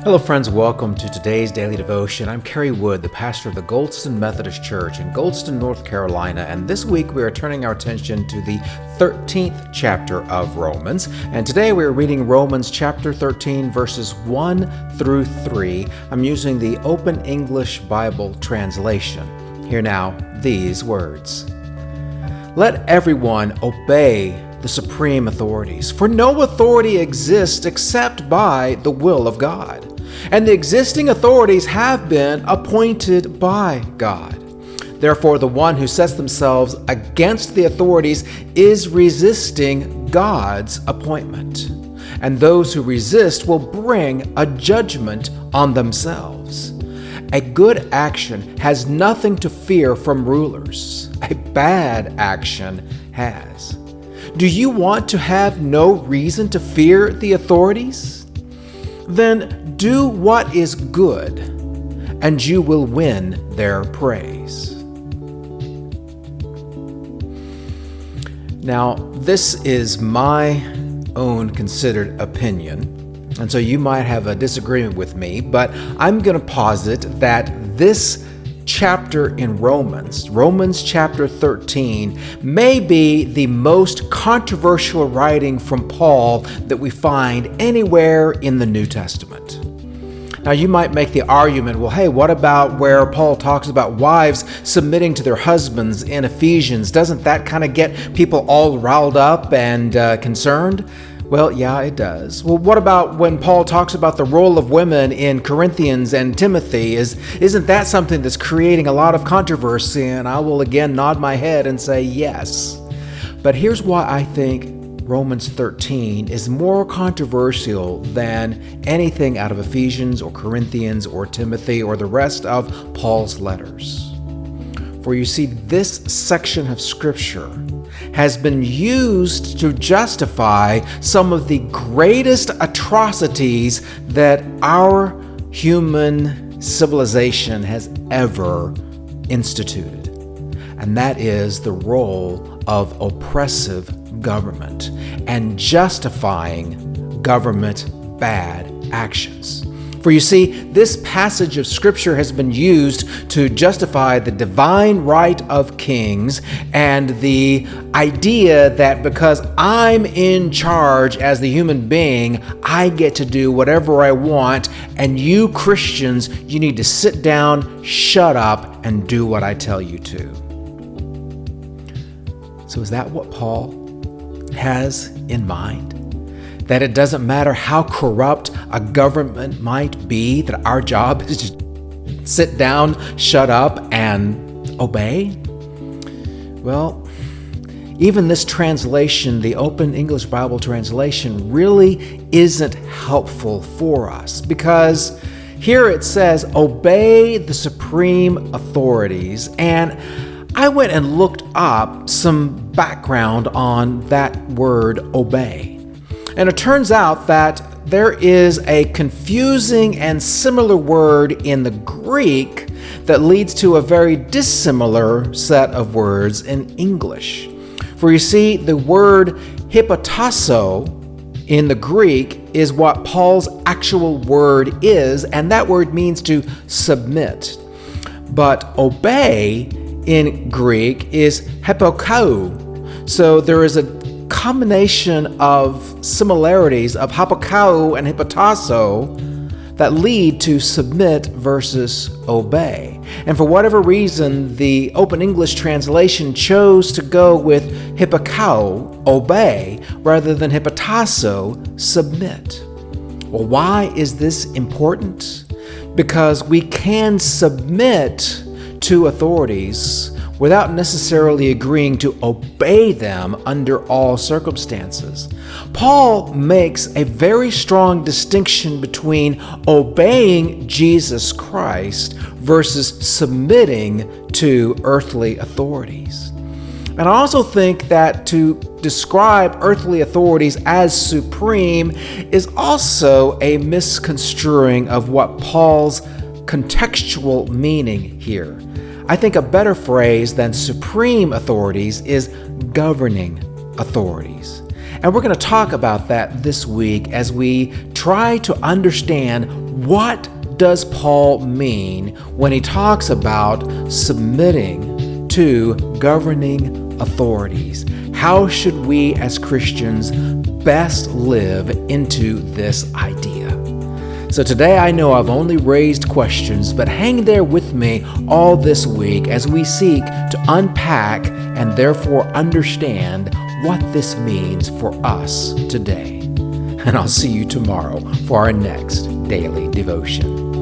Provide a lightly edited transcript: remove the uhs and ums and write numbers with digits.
Hello friends, welcome to today's daily devotion. I'm Kerry Wood, the pastor of the Goldston Methodist Church in Goldston, North Carolina, and this week we are turning our attention to the 13th chapter of Romans. And today we are reading Romans chapter 13, verses 1 through 3. I'm using the Open English Bible translation. Hear now these words. Let everyone obey the supreme authorities, for no authority exists except by the will of God. And the existing authorities have been appointed by God. Therefore, the one who sets themselves against the authorities is resisting God's appointment. And those who resist will bring a judgment on themselves. A good action has nothing to fear from rulers. A bad action has. Do you want to have no reason to fear the authorities? Then do what is good, and you will win their praise. Now, this is my own considered opinion, and so you might have a disagreement with me, but I'm going to posit that this chapter in Romans chapter 13, may be the most controversial writing from Paul that we find anywhere in the New Testament. Now, you might make the argument, well, hey, what about where Paul talks about wives submitting to their husbands in Ephesians? Doesn't that kind of get people all riled up and concerned? Well, yeah, it does. Well, what about when Paul talks about the role of women in Corinthians and Timothy? Isn't that something that's creating a lot of controversy? And I will again nod my head and say yes. But here's why I think Romans 13 is more controversial than anything out of Ephesians or Corinthians or Timothy or the rest of Paul's letters. For you see, this section of Scripture has been used to justify some of the greatest atrocities that our human civilization has ever instituted. And that is the role of oppressive government and justifying government bad actions. For you see, this passage of Scripture has been used to justify the divine right of kings and the idea that because I'm in charge as the human being, I get to do whatever I want, and you Christians, you need to sit down, shut up, and do what I tell you to. So is that what Paul has in mind? That it doesn't matter how corrupt a government might be, that our job is just sit down, shut up, and obey? Well, even this translation, the Open English Bible translation, really isn't helpful for us because here it says, obey the supreme authorities. And I went and looked up some background on that word obey. And it turns out that there is a confusing and similar word in the Greek that leads to a very dissimilar set of words in English. For you see, the word hypotasso in the Greek is what Paul's actual word is, and that word means to submit. But obey in Greek is hypokao. So there is a combination of similarities of hypokao and hypotasso that lead to submit versus obey. And for whatever reason, the Open English translation chose to go with hypokao, obey, rather than hypotasso, submit. Well, why is this important? Because we can submit to authorities without necessarily agreeing to obey them under all circumstances. Paul makes a very strong distinction between obeying Jesus Christ versus submitting to earthly authorities. And I also think that to describe earthly authorities as supreme is also a misconstruing of what Paul's contextual meaning here. I think a better phrase than supreme authorities is governing authorities. And we're going to talk about that this week as we try to understand, what does Paul mean when he talks about submitting to governing authorities? How should we as Christians best live into this idea? So today I know I've only raised questions, but hang there with me all this week as we seek to unpack and therefore understand what this means for us today. And I'll see you tomorrow for our next daily devotion.